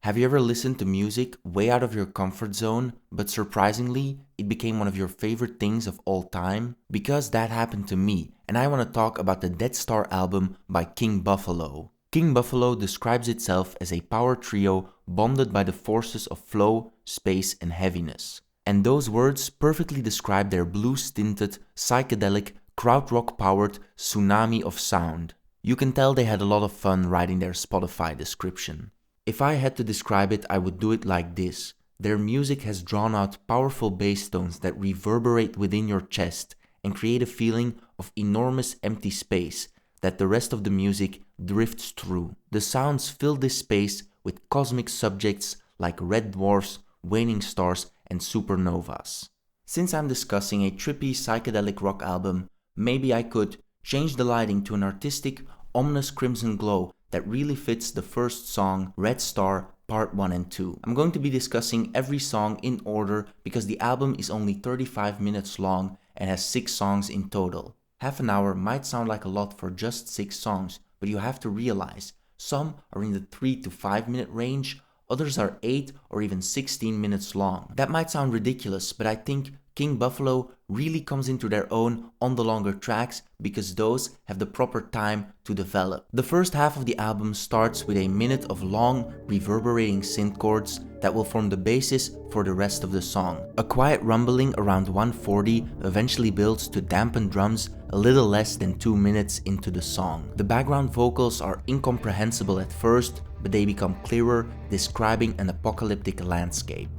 Have you ever listened to music way out of your comfort zone, but surprisingly, it became one of your favorite things of all time? Because that happened to me, and I want to talk about the Dead Star album by King Buffalo. King Buffalo describes itself as a power trio bonded by the forces of flow, space, and heaviness. And those words perfectly describe their blues-tinted, psychedelic, krautrock-powered tsunami of sound. You can tell they had a lot of fun writing their Spotify description. If I had to describe it, I would do it like this. Their music has drawn out powerful bass tones that reverberate within your chest and create a feeling of enormous empty space that the rest of the music drifts through. The sounds fill this space with cosmic subjects like red dwarfs, waning stars, and supernovas. Since I'm discussing a trippy psychedelic rock album, maybe I could change the lighting to an artistic, ominous crimson glow that really fits the first song, Red Star, Part 1 and 2. I'm going to be discussing every song in order because the album is only 35 minutes long and has 6 songs in total. Half an hour might sound like a lot for just 6 songs, but you have to realize some are in the 3 to 5 minute range, others are 8 or even 16 minutes long. That might sound ridiculous, but I think King Buffalo really comes into their own on the longer tracks because those have the proper time to develop. The first half of the album starts with a minute of long, reverberating synth chords that will form the basis for the rest of the song. A quiet rumbling around 140 eventually builds to dampened drums a little less than 2 minutes into the song. The background vocals are incomprehensible at first, but they become clearer, describing an apocalyptic landscape.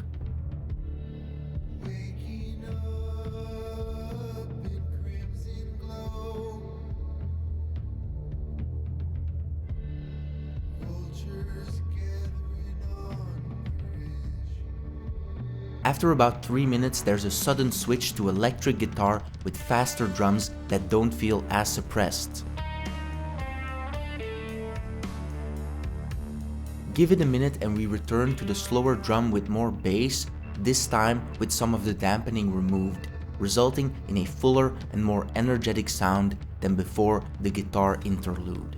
After about 3 minutes, there's a sudden switch to electric guitar with faster drums that don't feel as suppressed. Give it a minute and we return to the slower drum with more bass, this time with some of the dampening removed, resulting in a fuller and more energetic sound than before the guitar interlude.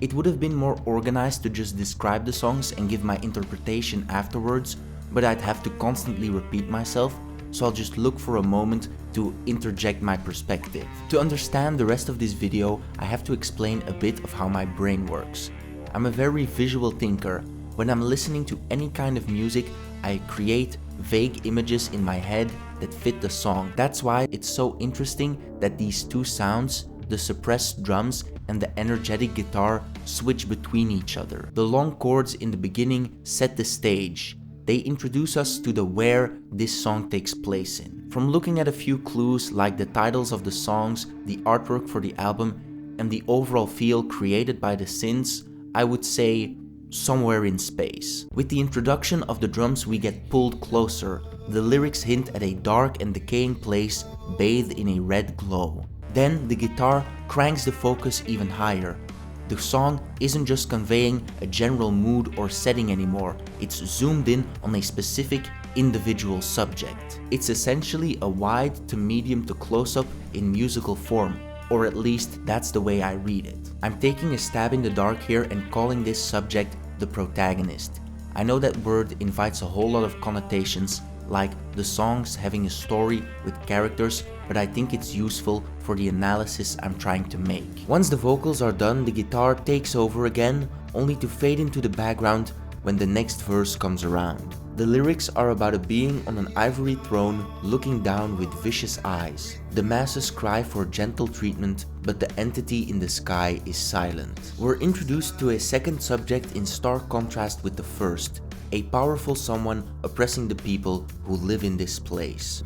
It would have been more organized to just describe the songs and give my interpretation afterwards, but I'd have to constantly repeat myself, so I'll just look for a moment to interject my perspective. To understand the rest of this video, I have to explain a bit of how my brain works. I'm a very visual thinker. When I'm listening to any kind of music, I create vague images in my head that fit the song. That's why it's so interesting that these two sounds, the suppressed drums and the energetic guitar, switch between each other. The long chords in the beginning set the stage. They introduce us to the where this song takes place in. From looking at a few clues like the titles of the songs, the artwork for the album, and the overall feel created by the synths, I would say somewhere in space. With the introduction of the drums, we get pulled closer. The lyrics hint at a dark and decaying place bathed in a red glow. Then the guitar cranks the focus even higher. The song isn't just conveying a general mood or setting anymore, it's zoomed in on a specific individual subject. It's essentially a wide to medium to close-up in musical form, or at least that's the way I read it. I'm taking a stab in the dark here and calling this subject the protagonist. I know that word invites a whole lot of connotations, like the songs having a story with characters, but I think it's useful for the analysis I'm trying to make. Once the vocals are done, the guitar takes over again, only to fade into the background when the next verse comes around. The lyrics are about a being on an ivory throne looking down with vicious eyes. The masses cry for gentle treatment, but the entity in the sky is silent. We're introduced to a second subject in stark contrast with the first, a powerful someone oppressing the people who live in this place.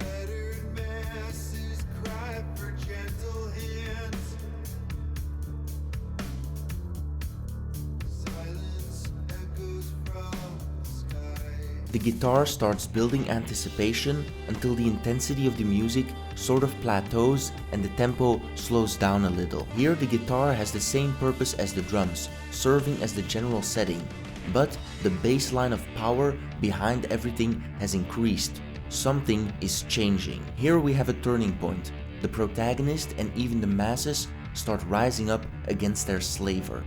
The guitar starts building anticipation until the intensity of the music sort of plateaus and the tempo slows down a little. Here the guitar has the same purpose as the drums, serving as the general setting, but the baseline of power behind everything has increased. Something is changing. Here we have a turning point. The protagonist and even the masses start rising up against their slaver,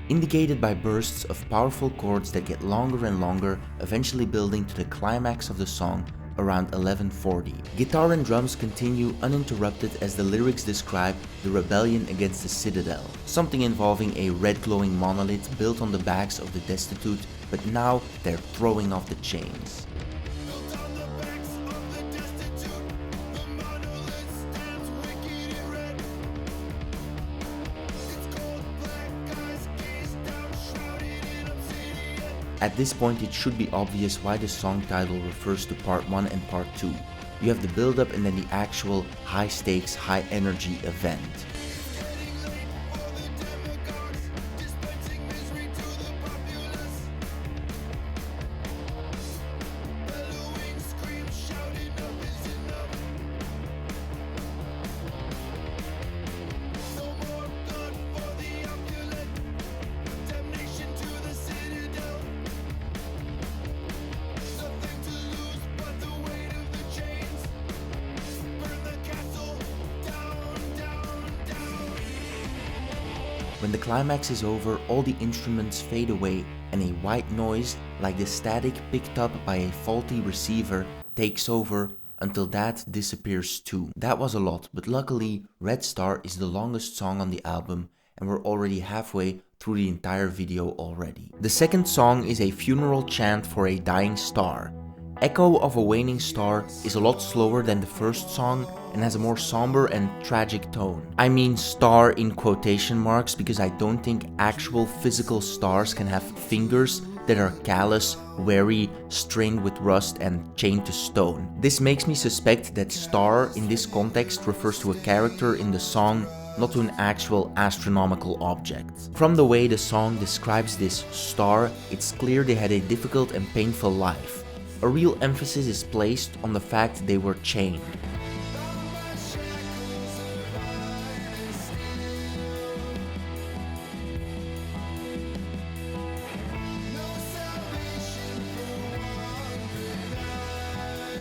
indicated by bursts of powerful chords that get longer and longer, eventually building to the climax of the song around 11:40. Guitar and drums continue uninterrupted as the lyrics describe the rebellion against the citadel, something involving a red glowing monolith built on the backs of the destitute, but now they're throwing off the chains. At this point it should be obvious why the song title refers to part 1 and part 2. You have the build-up and then the actual high stakes, high energy event. When the climax is over, all the instruments fade away and a white noise, like the static picked up by a faulty receiver, takes over until that disappears too. That was a lot, but luckily Red Star is the longest song on the album and we're already halfway through the entire video already. The second song is a funeral chant for a dying star. Echo of a Waning Star is a lot slower than the first song and has a more somber and tragic tone. I mean star in quotation marks because I don't think actual physical stars can have fingers that are callous, weary, strained with rust and chained to stone. This makes me suspect that star in this context refers to a character in the song, not to an actual astronomical object. From the way the song describes this star, it's clear they had a difficult and painful life. A real emphasis is placed on the fact they were chained.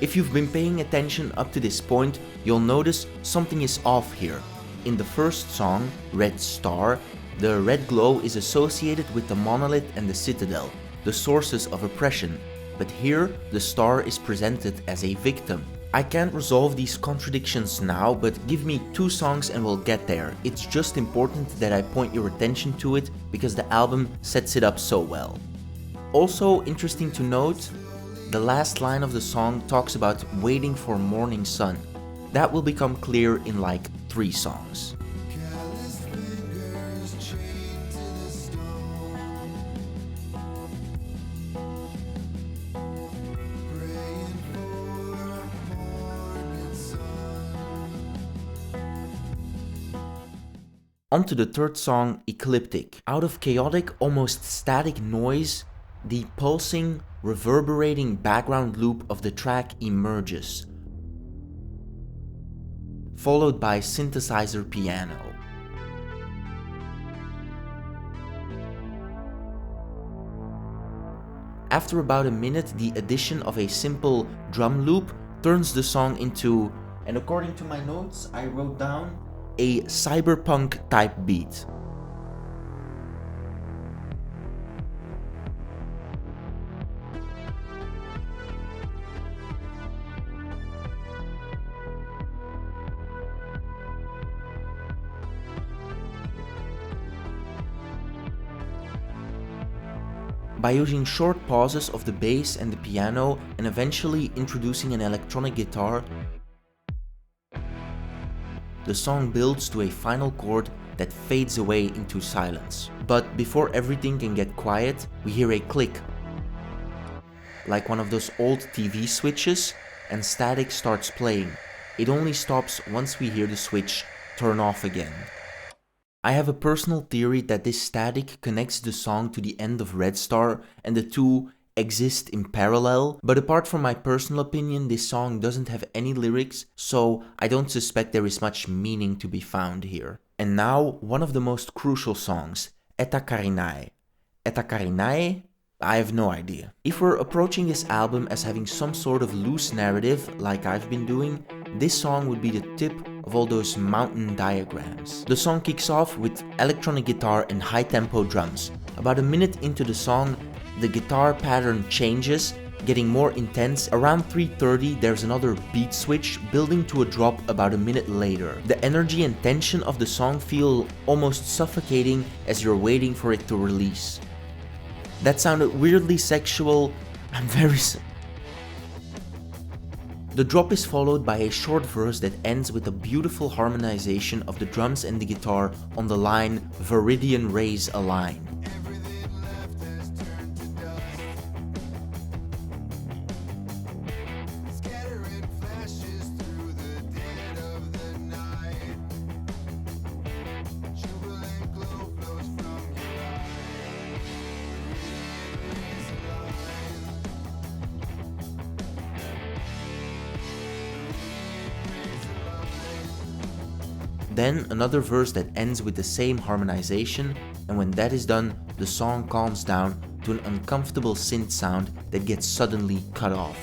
If you've been paying attention up to this point, you'll notice something is off here. In the first song, Red Star, the red glow is associated with the monolith and the citadel, the sources of oppression. But here, the star is presented as a victim. I can't resolve these contradictions now, but give me 2 songs and we'll get there. It's just important that I point your attention to it because the album sets it up so well. Also interesting to note, the last line of the song talks about waiting for morning sun. That will become clear in like 3 songs. On to the third song, Ecliptic. Out of chaotic, almost static noise, the pulsing, reverberating background loop of the track emerges, followed by synthesizer piano. After about a minute, the addition of a simple drum loop turns the song into, and according to my notes I wrote down, a cyberpunk type beat. By using short pauses of the bass and the piano and eventually introducing an electronic guitar, the song builds to a final chord that fades away into silence. But before everything can get quiet, we hear a click, like one of those old TV switches, and static starts playing. It only stops once we hear the switch turn off again. I have a personal theory that this static connects the song to the end of Red Star and the two exist in parallel, but apart from my personal opinion, this song doesn't have any lyrics, so I don't suspect there is much meaning to be found here. And now, one of the most crucial songs, Eta Carinae. Eta Carinae? I have no idea. If we're approaching this album as having some sort of loose narrative, like I've been doing, this song would be the tip of all those mountain diagrams. The song kicks off with electronic guitar and high-tempo drums. About a minute into the song, the guitar pattern changes, getting more intense. Around 3:30 there's another beat switch, building to a drop about a minute later. The energy and tension of the song feel almost suffocating as you're waiting for it to release. That sounded weirdly sexual. The drop is followed by a short verse that ends with a beautiful harmonization of the drums and the guitar on the line "Viridian rays align." Then another verse that ends with the same harmonization, and when that is done, the song calms down to an uncomfortable synth sound that gets suddenly cut off.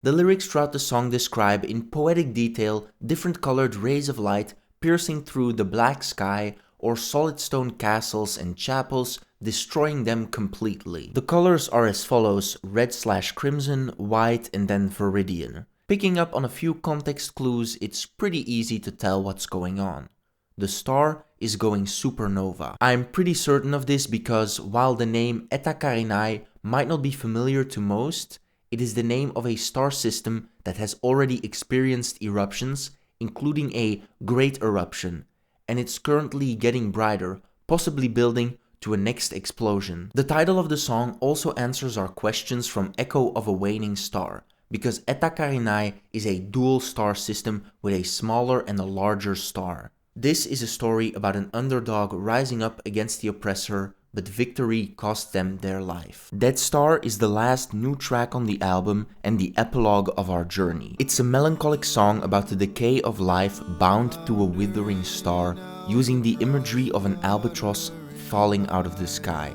The lyrics throughout the song describe in poetic detail different colored rays of light piercing through the black sky or solid stone castles and chapels, destroying them completely. The colors are as follows: red/crimson, white, and then viridian. Picking up on a few context clues, it's pretty easy to tell what's going on. The star is going supernova. I'm pretty certain of this because while the name Eta Carinae might not be familiar to most, it is the name of a star system that has already experienced eruptions, including a great eruption, and it's currently getting brighter, possibly building to a next explosion. The title of the song also answers our questions from Echo of a Waning Star, because Eta Carinae is a dual star system with a smaller and a larger star. This is a story about an underdog rising up against the oppressor, but victory cost them their life. Dead Star is the last new track on the album and the epilogue of our journey. It's a melancholic song about the decay of life bound to a withering star, using the imagery of an albatross falling out of the sky.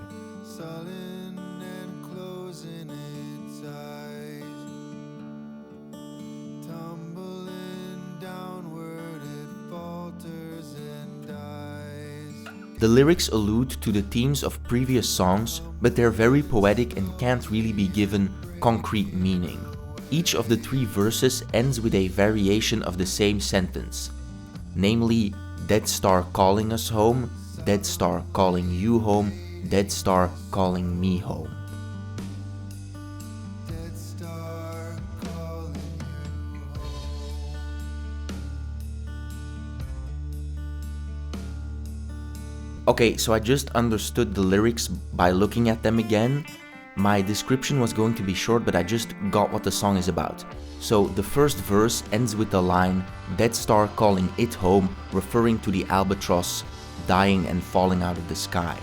The lyrics allude to the themes of previous songs, but they're very poetic and can't really be given concrete meaning. Each of the 3 verses ends with a variation of the same sentence, namely, Dead Star calling us home, Dead Star calling you home, Dead Star calling me home. Okay, so I just understood the lyrics by looking at them again. My description was going to be short, but I just got what the song is about. So the first verse ends with the line, Dead Star calling it home, referring to the albatross dying and falling out of the sky.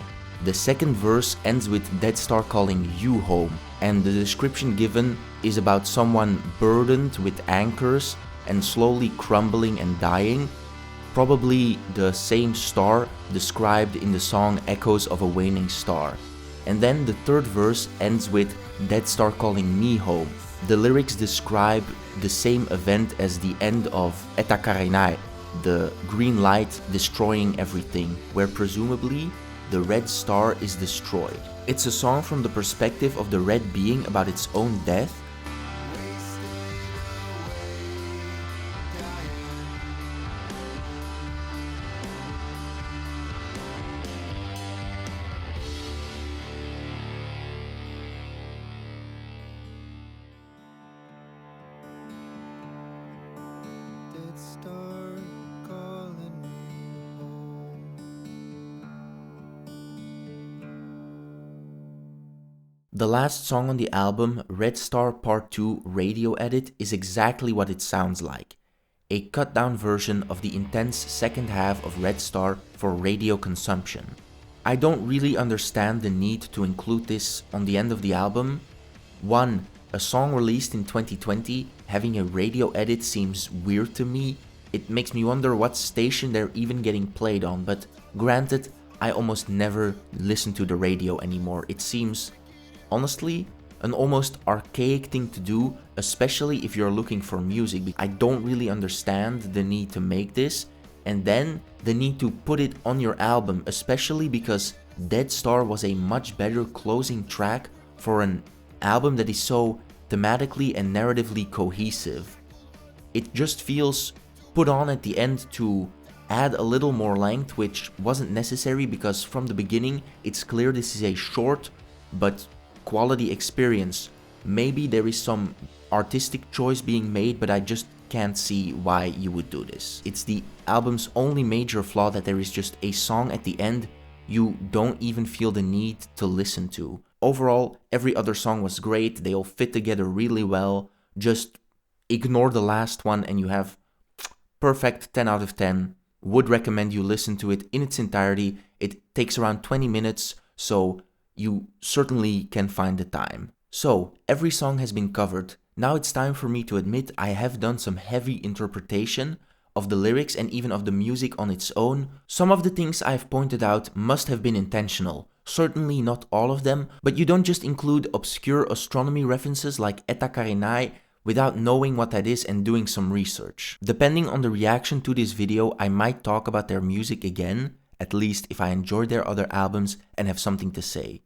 The second verse ends with Dead Star calling you home, and the description given is about someone burdened with anchors and slowly crumbling and dying, probably the same star described in the song Echoes of a Waning Star. And then the third verse ends with Dead Star calling me home. The lyrics describe the same event as the end of Eta Carinae, the green light destroying everything, where presumably the red star is destroyed. It's a song from the perspective of the red being about its own death. The last song on the album, Red Star Part 2 Radio Edit, is exactly what it sounds like. A cut down version of the intense second half of Red Star for radio consumption. I don't really understand the need to include this on the end of the album. One, a song released in 2020 having a radio edit seems weird to me. It makes me wonder what station they're even getting played on, but granted, I almost never listen to the radio anymore. It seems, honestly, an almost archaic thing to do, especially if you're looking for music. I don't really understand the need to make this, and then the need to put it on your album, especially because Dead Star was a much better closing track for an album that is so thematically and narratively cohesive. It just feels put on at the end to add a little more length, which wasn't necessary because from the beginning it's clear this is a short but quality experience. Maybe there is some artistic choice being made, but I just can't see why you would do this. It's the album's only major flaw that there is just a song at the end you don't even feel the need to listen to. Overall, every other song was great, they all fit together really well. Just ignore the last one and you have perfect 10 out of 10. Would recommend you listen to it in its entirety. It takes around 20 minutes, so you certainly can find the time. So, every song has been covered. Now it's time for me to admit I have done some heavy interpretation of the lyrics and even of the music on its own. Some of the things I've pointed out must have been intentional. Certainly not all of them, but you don't just include obscure astronomy references like Eta Carinae without knowing what that is and doing some research. Depending on the reaction to this video, I might talk about their music again, at least if I enjoyed their other albums and have something to say.